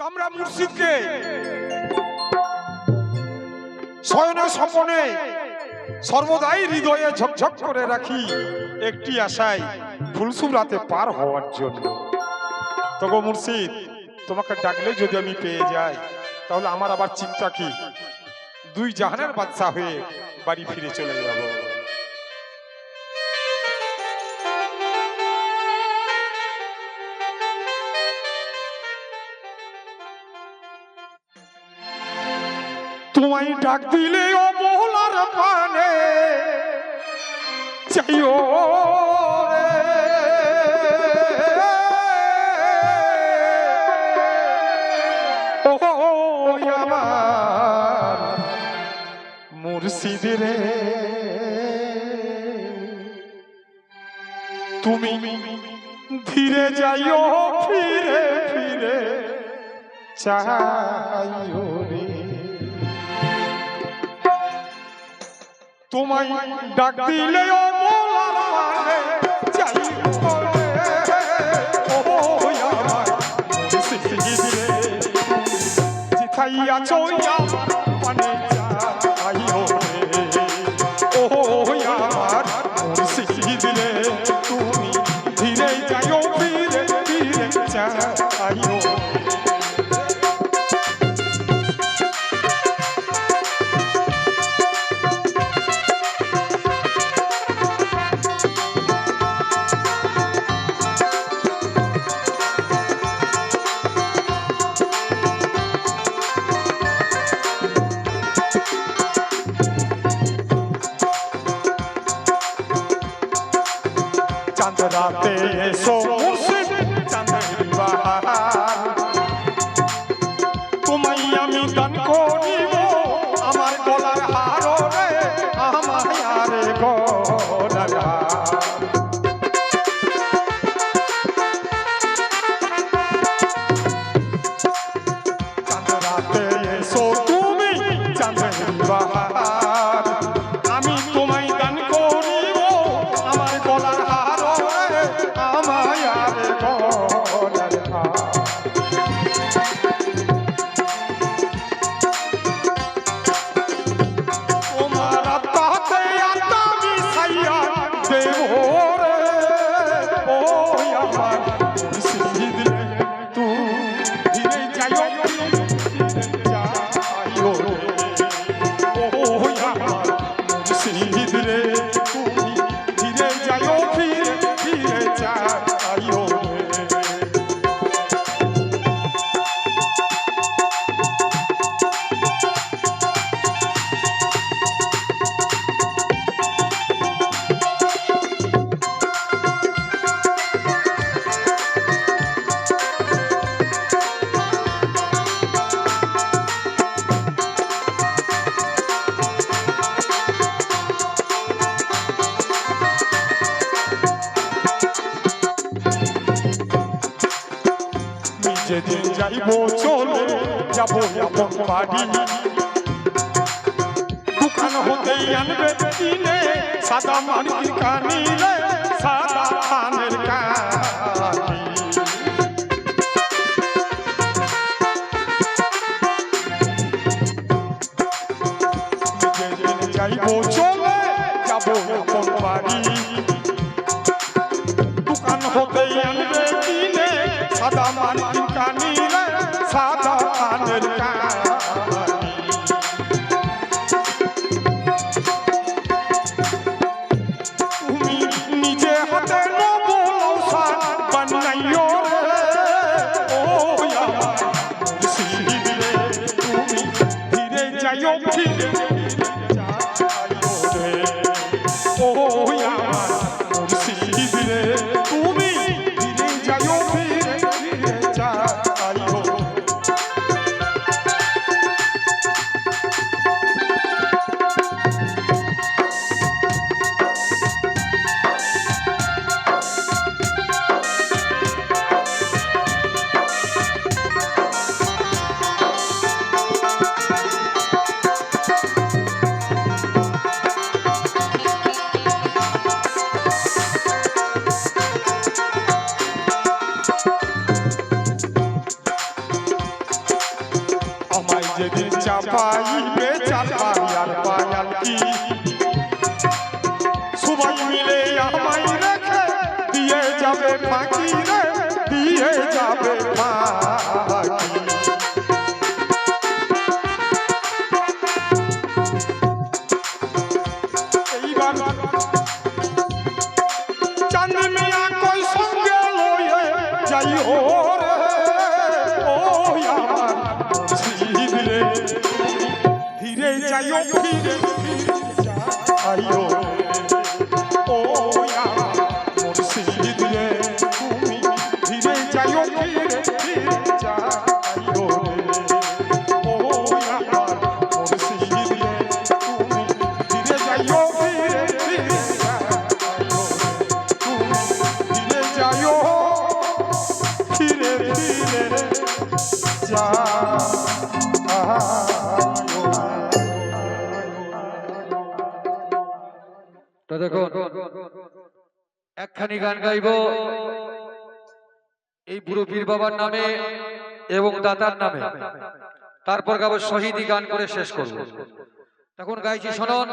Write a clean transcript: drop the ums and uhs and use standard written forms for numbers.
আমরা মুর্শিদকে শয়নে স্বপনে সর্বদাই হৃদয়ে ঝকঝক করে রাখি একটি আশায় ফুলসুরাতে পার হওয়ার জন্য। তবু মুর্শিদ, তোমাকে ডাকলে যদি আমি পেয়ে যাই তাহলে আমার আবার চিন্তা কি? দুই জাহানের বাদশা হয়ে বাড়ি ফিরে চলে যাব। তোমায় ডাক দিলে অবলার পানে চাইও রে, ও আমার মুর্শিদ রে, তুমি ধীরে যাইও ফিরে ফিরে চাইও রে। তোমায় ডাক দিলে ও বলার মানে চাইও রে, ও আমার মুর্শিদ রে, যেথায় আছো আমার পানে চাইও রে, ও আমার মুর্শিদ রে, তুমি ধীরে যাইও ফিরে ফিরে চাইও। চাঁদ রাতে এসো মুর্শিদ চাঁদের বাহার, তোমায় আমি দান করিব আমার গলার হার রে, আমার আরে গলার হার। চাঁদ রাতে এসো তুমি চাঁদের বাহার, আমি তোমায় দান করিব আমার গলার হার রে, আমার আরে গলার হার। তোমার আত্মাতে আত্মা মিশাইয়া দেব রে, ও আমার মুর্শিদ রে, তুমি ধীরে যাইও যাইও রে, ও আমার মুর্শিদ রে, তুমি ধীরে যাইও ফিরে ফিরে যাইও রে। যেদিন যাইব চলে যাব আপন বাড়ি, দোকান হতেই আনবে কিনে সাদা মাটির কানি রে, সাদা ধানের কানি। যেদিন যাইব চলে যাব আপন বাড়ি, দোকান হতেই আনবে কিনে সাদা মাটির কানি রে, সাদা ধানের কানি। তুমি নিজে হাতে নবলৌসান বানাইও রে, ও আমার মুর্শিদ রে, তুমি ধীরে যাইও ফিরে যাইও রে, ও আমার মুর্শিদ রে, তুমি ধীরে যাইও ফিরে ফিরে যাইও। চাঁদ মিয়া কই সঙ্গে লয়ে যাই রে ও আমার মুর্শিদ রে ধীরে যাইও ফিরে যাইও ও আমার মুর্শিদ রে তুমি ধীরে যাইও ফিরে যাইও ও আমার মুর্শিদ রে তুমি ধীরে যাইও ফিরে যাইও তুমি ধীরে যাইও ফিরে যা তো দেখো একখানি গান গাইব এই বুড়ো পীর বাবার নামে এবং দাতার নামে, তারপর গাবো শহীদি গান করে শেষ করব। তখন গাইছি শোনন।